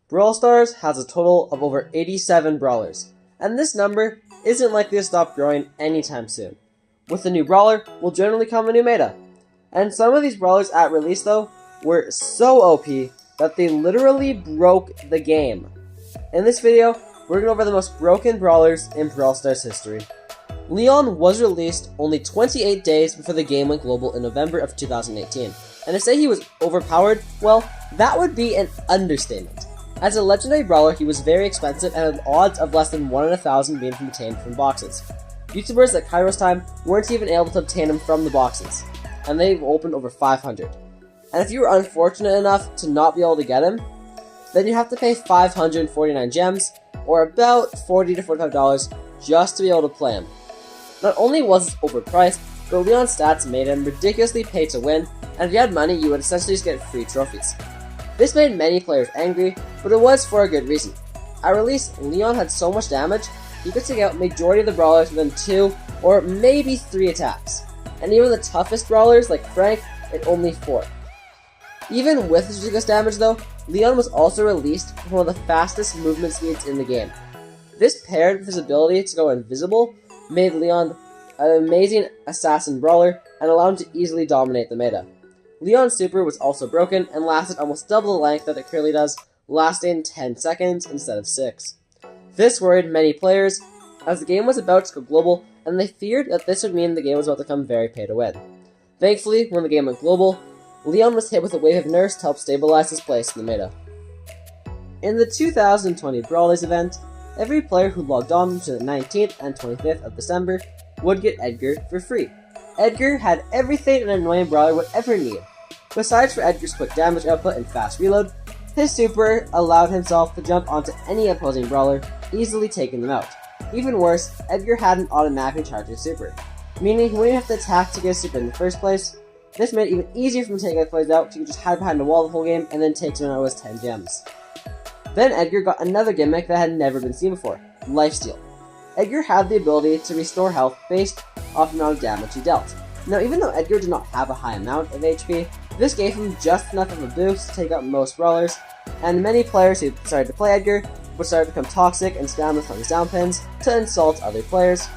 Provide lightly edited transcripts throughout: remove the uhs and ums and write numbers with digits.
Brawl Stars has a total of over 87 brawlers, and this number isn't likely to stop growing anytime soon. With the new brawler will generally come a new meta, and some of these brawlers at release though were so OP that they literally broke the game. In this video, we're going over the most broken brawlers in Brawl Stars history. Leon was released only 28 days before the game went global in November of 2018, and to say he was overpowered, well, that would be an understatement. As a legendary brawler, he was very expensive and had odds of less than 1 in 1,000 being obtained from boxes. YouTubers like Kairos Time weren't even able to obtain him from the boxes, and they've opened over 500. And if you were unfortunate enough to not be able to get him, then you have to pay 549 gems, or about $40 to $45 just to be able to play him. Not only was it overpriced, but Leon's stats made him ridiculously pay to win, and if you had money, you would essentially just get free trophies. This made many players angry, but it was for a good reason. At release, Leon had so much damage, he could take out majority of the brawlers within 2 or maybe 3 attacks, and even the toughest brawlers like Frank in only 4. Even with his ridiculous damage though, Leon was also released with one of the fastest movement speeds in the game. This paired with his ability to go invisible made Leon an amazing assassin brawler and allowed him to easily dominate the meta. Leon's super was also broken and lasted almost double the length that it currently does, lasting 10 seconds instead of 6. This worried many players as the game was about to go global and they feared that this would mean the game was about to become very pay to win. Thankfully, when the game went global, Leon was hit with a wave of nerfs to help stabilize his place in the meta. In the 2020 Brawlers event, every player who logged on to the 19th and 25th of December would get Edgar for free. Edgar had everything an annoying brawler would ever need. Besides for Edgar's quick damage output and fast reload, his super allowed himself to jump onto any opposing brawler, easily taking them out. Even worse, Edgar had an automatically charging super, meaning he wouldn't have to attack to get his super in the first place. This made it even easier for him to take other players out, so he could just hide behind the wall the whole game and then take someone out with 10 gems. Then Edgar got another gimmick that had never been seen before, lifesteal. Edgar had the ability to restore health based off the amount of damage he dealt. Now, even though Edgar did not have a high amount of HP, this gave him just enough of a boost to take out most brawlers, and many players who started to play Edgar would start to become toxic and spam with his down pins to insult other players.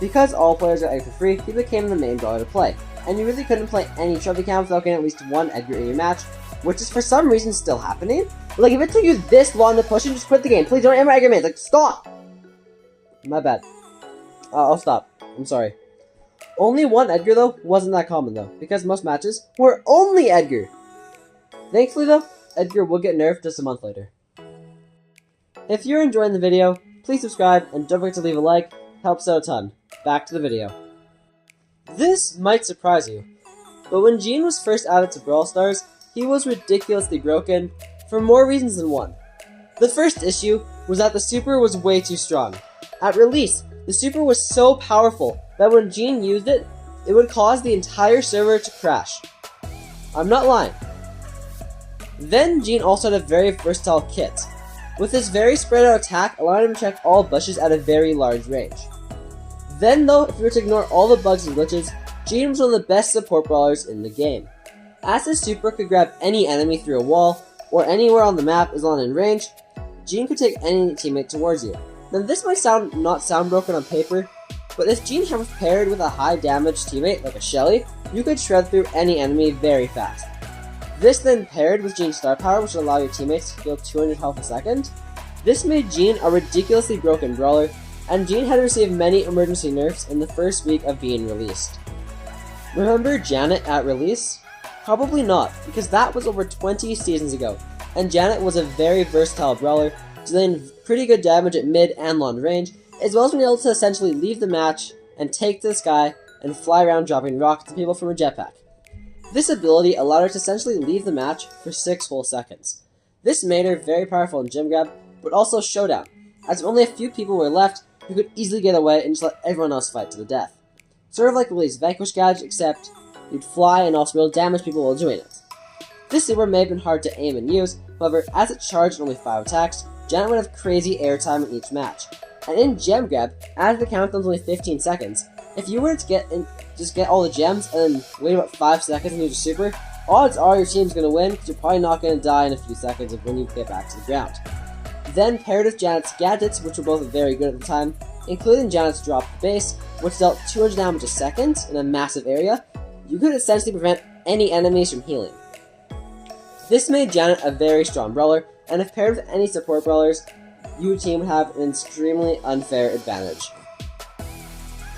Because all players got Edgar for free, he became the main brawler to play, and you really couldn't play any trophy count without getting at least one Edgar in your match, which is for some reason still happening. Like, if it took you this long to push him, just quit the game. Please don't ever Edgar mains. Like, stop! My bad. I'll stop. I'm sorry. Only one Edgar, though, wasn't that common, though, because most matches were only Edgar. Thankfully, though, Edgar will get nerfed just a month later. If you're enjoying the video, please subscribe, and don't forget to leave a like. It helps out a ton. Back to the video. This might surprise you, but when Gene was first added to Brawl Stars, he was ridiculously broken for more reasons than one. The first issue was that the super was way too strong. At release, the super was so powerful that when Gene used it, it would cause the entire server to crash. I'm not lying. Then Gene also had a very versatile kit, with his very spread out attack allowing him to check all bushes at a very large range. Then though, if you were to ignore all the bugs and glitches, Gene was one of the best support brawlers in the game. As his super could grab any enemy through a wall, or anywhere on the map as long in range, Gene could take any teammate towards you. Now this might not sound broken on paper, but if Gene was paired with a high damage teammate like a Shelly, you could shred through any enemy very fast. This then paired with Gene's star power, which would allow your teammates to heal 200 health a second. This made Gene a ridiculously broken brawler, and Gene had received many emergency nerfs in the first week of being released. Remember Janet at release? Probably not, because that was over 20 seasons ago, and Janet was a very versatile brawler, dealing pretty good damage at mid and long range, as well as being able to essentially leave the match and take to the sky and fly around dropping rocks to people from a jetpack. This ability allowed her to essentially leave the match for 6 whole seconds. This made her very powerful in Gym Grab, but also Showdown, as if only a few people were left, you could easily get away and just let everyone else fight to the death. Sort of like Lily's Vanquish gadget, except you'd fly and also be able to damage people while doing it. This super may have been hard to aim and use, however, as it charged only 5 attacks, Janet would have crazy airtime in each match. And in Gem Grab, as the countdown's only 15 seconds, if you were to just get all the gems and then wait about 5 seconds and use your super, odds are your team's going to win because you're probably not going to die in a few seconds when you get back to the ground. Then paired with Janet's gadgets, which were both very good at the time, including Janet's drop the base, which dealt 200 damage a second in a massive area, you could essentially prevent any enemies from healing. This made Janet a very strong brawler, and if paired with any support brawlers, your team would have an extremely unfair advantage.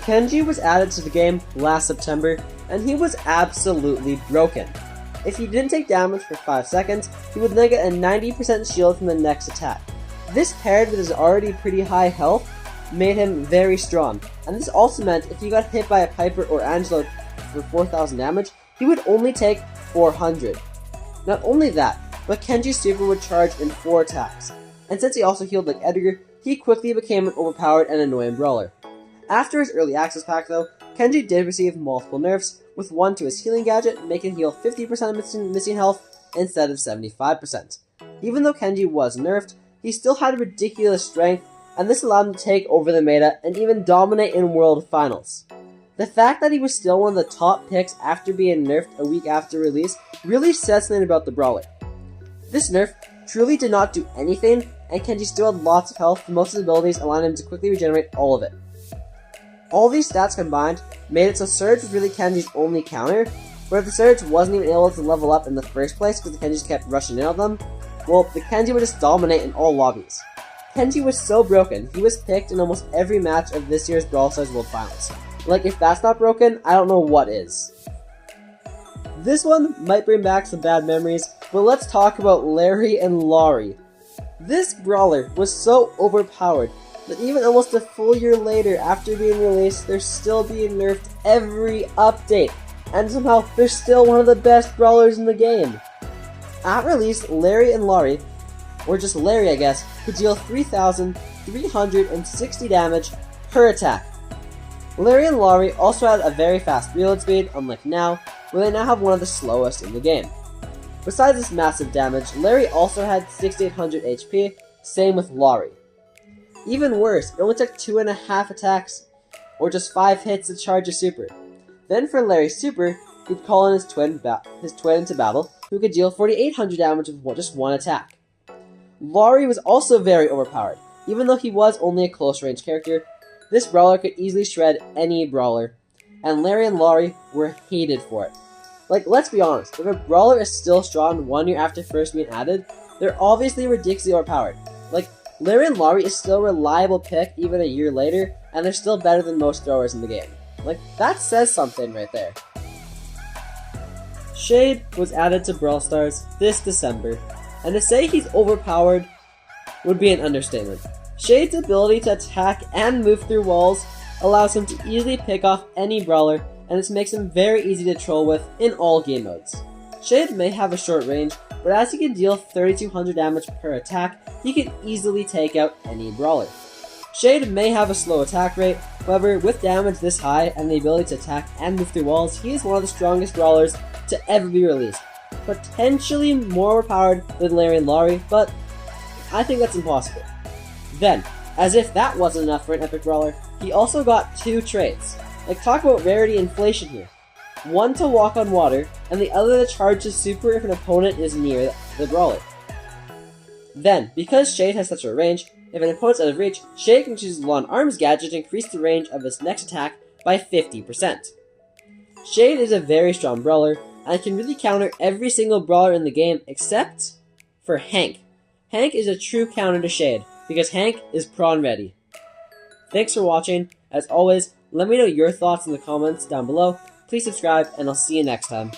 Kenji was added to the game last September, and he was absolutely broken. If he didn't take damage for 5 seconds, he would then get a 90% shield from the next attack. This paired with his already pretty high health made him very strong, and this also meant if he got hit by a Piper or Angelo for 4,000 damage, he would only take 400. Not only that, but Kenji's super would charge in 4 attacks, and since he also healed like Edgar, he quickly became an overpowered and annoying brawler. After his early access pack though, Kenji did receive multiple nerfs, with one to his healing gadget, making him heal 50% of missing health instead of 75%. Even though Kenji was nerfed, he still had ridiculous strength, and this allowed him to take over the meta and even dominate in World Finals. The fact that he was still one of the top picks after being nerfed a week after release really says something about the brawler. This nerf truly did not do anything, and Kenji still had lots of health, and most of his abilities allowed him to quickly regenerate all of it. All these stats combined made it so Surge was really Kenji's only counter, but if the Surge wasn't even able to level up in the first place because the Kenji just kept rushing in on them, well, the Kenji would just dominate in all lobbies. Kenji was so broken, he was picked in almost every match of this year's Brawl Stars World Finals. Like, if that's not broken, I don't know what is. This one might bring back some bad memories, but let's talk about Larry and Laurie. This brawler was so overpowered that even almost a full year later after being released, they're still being nerfed every update, and somehow they're still one of the best brawlers in the game. At release, Larry and Laurie, or just Larry I guess, could deal 3,360 damage per attack. Larry and Laurie also had a very fast reload speed, unlike now, where they now have one of the slowest in the game. Besides this massive damage, Larry also had 6,800 HP, same with Laurie. Even worse, it only took 2.5 attacks, or just 5 hits to charge a super. Then for Larry's super, he'd call in his twin into battle, who could deal 4,800 damage with just 1 attack. Laurie was also very overpowered. Even though he was only a close range character, this brawler could easily shred any brawler, and Larry and Laurie were hated for it. Like, let's be honest, if a brawler is still strong 1 year after first being added, they're obviously ridiculously overpowered. Like, Larry and Laurie is still a reliable pick even a year later, and they're still better than most throwers in the game. Like, that says something right there. Shade was added to Brawl Stars this December, and to say he's overpowered would be an understatement. Shade's ability to attack and move through walls allows him to easily pick off any brawler, and this makes him very easy to troll with in all game modes. Shade may have a short range, but as he can deal 3,200 damage per attack, he can easily take out any brawler. Shade may have a slow attack rate, however, with damage this high and the ability to attack and move through walls, he is one of the strongest brawlers to ever be released. Potentially more overpowered than Larry and Laurie, but I think that's impossible. Then, as if that wasn't enough for an epic brawler, he also got 2 traits. Like, talk about rarity inflation here. One to walk on water, and the other to charge his super if an opponent is near the brawler. Then, because Shade has such a range, if an opponent's out of reach, Shade can choose the long arms gadget to increase the range of his next attack by 50%. Shade is a very strong brawler, and can really counter every single brawler in the game except for Hank. Hank is a true counter to Shade, because Hank is prawn ready. Thanks for watching. As always, let me know your thoughts in the comments down below. Please subscribe, and I'll see you next time.